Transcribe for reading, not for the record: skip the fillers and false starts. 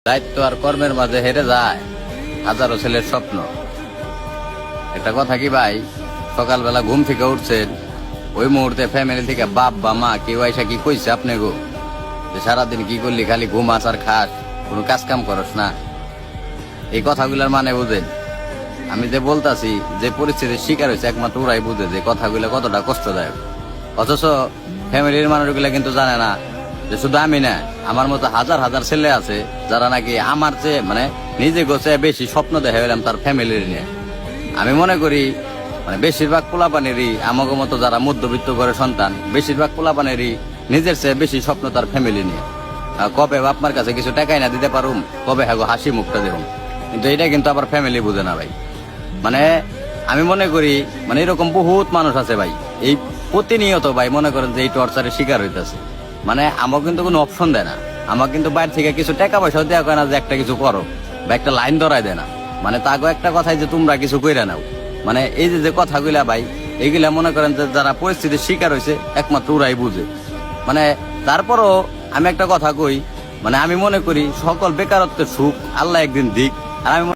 দায়িত্ব আর কর্মের মাঝে হেরে যায় হাজারো ছেলের স্বপ্ন। একটা কথা কি ভাই, সকালবেলা ঘুম থেকে উঠছেন, ওই মুহূর্তে ফ্যামিলি থেকে বাপ বা মা কেউ আইসা কি কইছে আপনি গো যে সারাদিন কি করলি, খালি ঘুমাস আর খাস, কোনো কাজ কাম করস না? এই কথাগুলোর মানে বুঝেন? আমি যে বলতাছি, যে পরিস্থিতির শিকার হয়েছে একমাত্র ওরাই বুঝে যে কথাগুলো কতটা কষ্টদায়ক। অথচ ফ্যামিলির মানুষগুলা কিন্তু জানে না যে শুধু আমি না, আমার মতো হাজার হাজার ছেলে আছে যারা নাকি আমার চেয়ে নিজে গোছে বেশি স্বপ্ন দেখা গেলাম তার ফ্যামিলির নিয়ে। আমি মনে করি বেশিরভাগ পোলাপানেরই আমাকে মতো যারা মধ্যবিত্ত করে সন্তান, বেশিরভাগ পোলাপানেরই নিজের চেয়ে বেশি স্বপ্ন তার ফ্যামিলি নিয়ে। কবে আপনার কাছে কিছু টাকাই না দিতে পারুম, কবে হ্যাঁ হাসি মুখটা দেখুন, কিন্তু এটা কিন্তু আবার ফ্যামিলি বুঝে না ভাই। আমি মনে করি এরকম বহুত মানুষ আছে ভাই, এই প্রতিনিয়ত ভাই মনে করেন যে এই টর্চারের শিকার হইতেছে। আমাকে কিন্তু কোনো অপশন দেয় না, আমাকে কিন্তু বাইরে থেকে কিছু টাকা পয়সাও দেওয়া হয় না যে একটা কিছু করো বা একটা লাইন ধরাই দেয় না। তাকে একটা কথাই যে তোমরা কিছু কইরা নাও, এই যে কথাগুলা ভাই, এইগুলা মনে করেন যে যারা পরিস্থিতির শিকার হয়েছে একমাত্র ওরাই বুঝে। তারপরও আমি একটা কথা কই, আমি মনে করি সকল বেকারত্বের সুখ আল্লাহ একদিন দিক। আর আমি